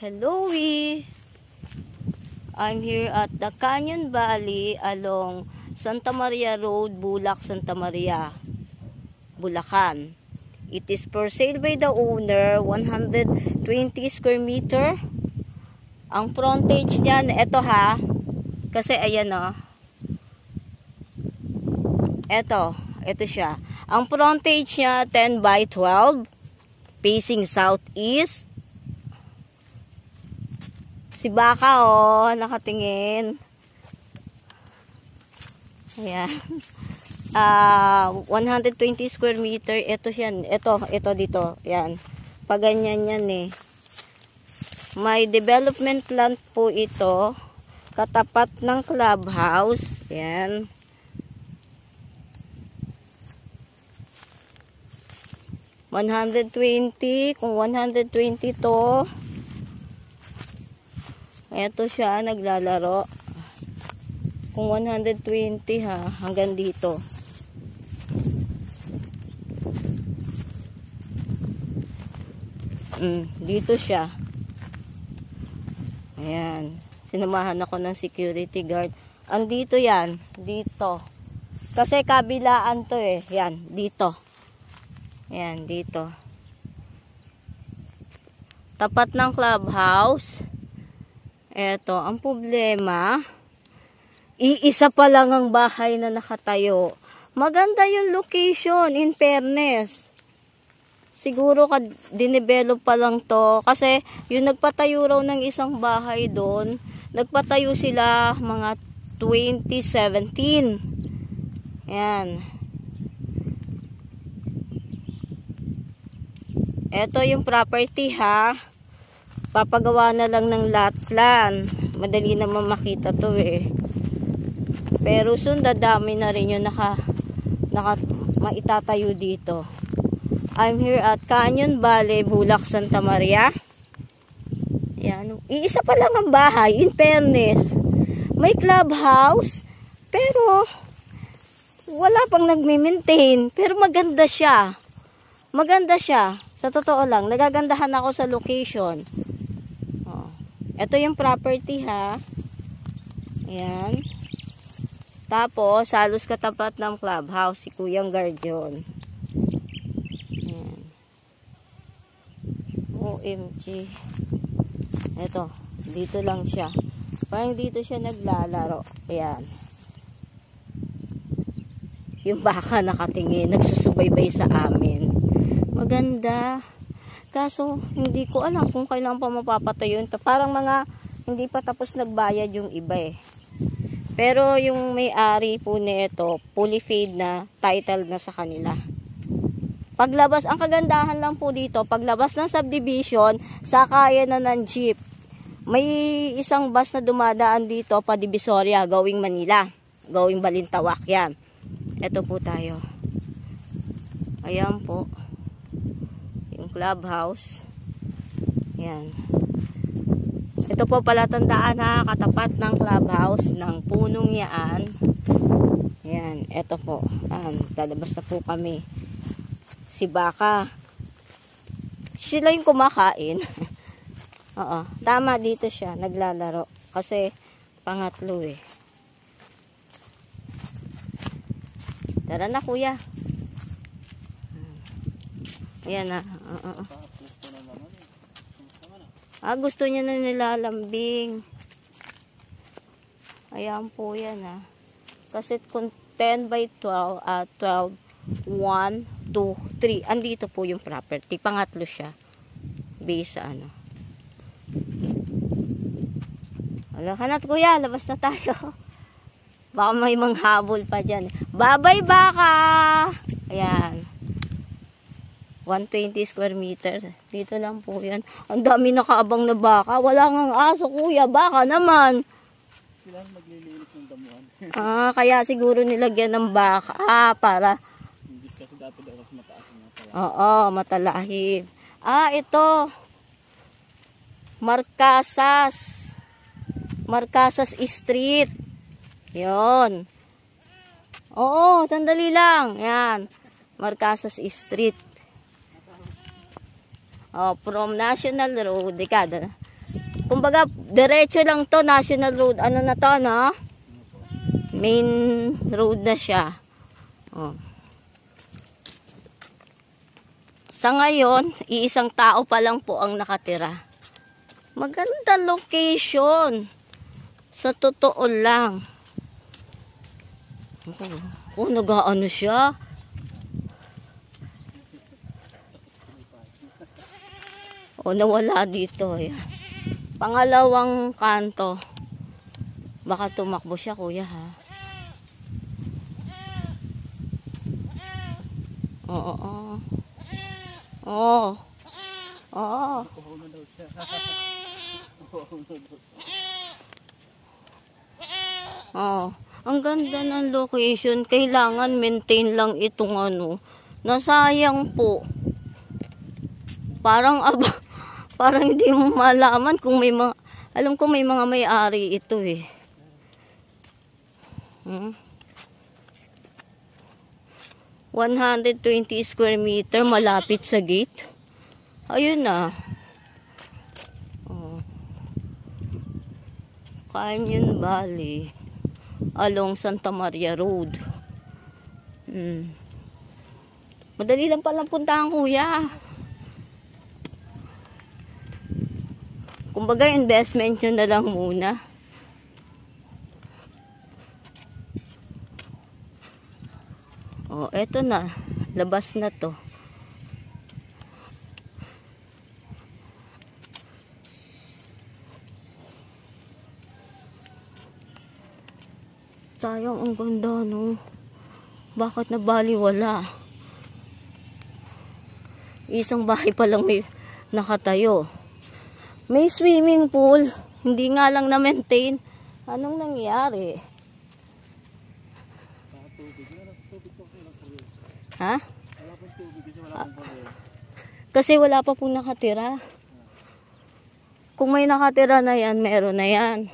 Hello, I'm here at the Canyon Valley along Santa Maria Road, Bulac, Santa Maria, Bulacan. It is for sale by the owner, 120 square meter. Ang frontage niyan, eto ha, kasi ayan o. Ito siya. Ang frontage niya, 10 by 12, facing southeast. Si Baka nakatingin. Ayan. 120 square meter. Ito siya. Ito dito. Ayan. Paganyan yan eh. May development plan po ito. Katapat ng clubhouse. Ayan. $120. Kung 120 to, eto siya, naglalaro. Kung 120 ha, hanggang dito. Dito siya. Ayan. Sinamahan ako ng security guard. Andito yan. Dito. Kasi kabilaan to eh. Yan. Dito. Ayan. Dito. Tapat ng clubhouse. Eto, ang problema, iisa pa lang ang bahay na nakatayo. Maganda yung location, in fairness. Siguro dinevelop pa lang to. Kasi yung nagpatayo raw ng isang bahay doon, nagpatayo sila mga 2017. Ayan. Eto yung property ha. Papagawa na lang ng lot plan. Madali naman makita to eh. Pero soon dadami na rin yung maitatayo dito. I'm here at Canyon Valley, Bulac, Santa Maria. Yan. Iisa pa lang ang bahay, in fairness. May clubhouse, pero wala pang nagme-maintain. Pero maganda siya. Maganda siya. Sa totoo lang, nagagandahan ako sa location. Ito yung property ha. Ayan. Tapos, halos katapat ng clubhouse, si Kuyang Guardian. Ayan. OMG. Ito, dito lang siya. Parang dito siya naglalaro. Ayan. Yung baka nakatingin, nagsusubaybay sa amin. Maganda. Kaso, hindi ko alam kung kailan pa mapapatayo ito. Parang mga hindi pa tapos nagbayad yung iba eh. Pero yung may-ari po nito, fully paid na, title na sa kanila. Paglabas, ang kagandahan lang po dito, paglabas ng subdivision, sakaya na ng jeep. May isang bus na dumadaan dito, pa Divisoria, going Manila, going Balintawak. Yan. Ito po tayo. Ayan po. Clubhouse. Yan. Ito po pala tandaan ha, katapat ng clubhouse ng punong yaan. Yan, ito po. Lalabas na po kami. Si Baka. Sila yung kumakain. Oo, tama dito siya, naglalaro. Kasi pangatlo eh. Tara na kuya. Ayan na. Gusto niya na nilalambing. Ayan po yan ha. Kasi kung 10 by 12, 12, 1, 2, 3. Andito po yung property. Pangatlo siya. Base sa ano. Wala ka na kuya. Labas na tayo. Baka may manghabol pa dyan. Bye-bye baka! Ayan. 120 square meter. Dito lang po yan. Ang dami nakaabang na baka. Wala ngang aso, kuya. Baka naman. Sila maglililit ng damuhan. Kaya siguro nilagyan ng baka. Para. Hindi kasi dati daw kasi mataas na pala. Oo, matalahib. Ito. Marcasas. Marcasas Street. Yon. Oo, sandali lang. Yan. Marcasas Street. From National Road, dekada. Kumbaga, diretso lang to, national road. Ano na to, no? Main road na siya. Oh. Sa ngayon, iisang tao pa lang po ang nakatira. Magandang location. Sa totoo lang. Oh, nag-aano siya. Oh, nawala dito. Ayan. Pangalawang kanto. Baka tumakbo siya, kuya, ha? Oo, oo. Oo. Oo. Oo. Ang ganda ng location. Kailangan maintain lang itong ano. Nasayang po. Parang parang hindi mo malaman kung may mga, alam ko may mga may-ari ito eh. 120 square meter malapit sa gate. Ayun na. Oh. Canyon Valley along Santa Maria Road. Madali lang palang puntahan, kuya. Kumbaga, investment nyo na lang muna. Oh, eto na. Labas na to. Sayang, ang ganda, no? Bakit nabaliwala? Isang bahay pa lang may nakatayo. May swimming pool. Hindi nga lang na-maintain. Anong nangyari? Ha? Kasi wala pa pong nakatira. Kung may nakatira na yan, meron na yan.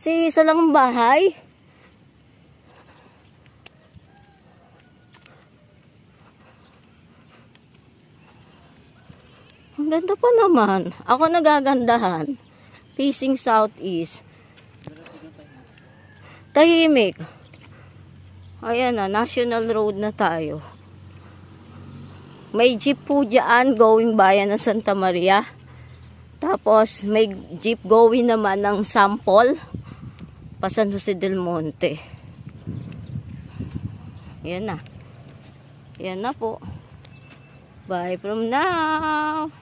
Isa lang ang bahay. Ang ganda pa naman. Ako nagagandahan. Facing southeast. Tahimik. Ayan na, national road na tayo. May jeep po dyan going bayan ng Santa Maria. Tapos may jeep going naman ng Sampol pa San Jose del Monte. Ayan na. Ayan na po. Bye from now.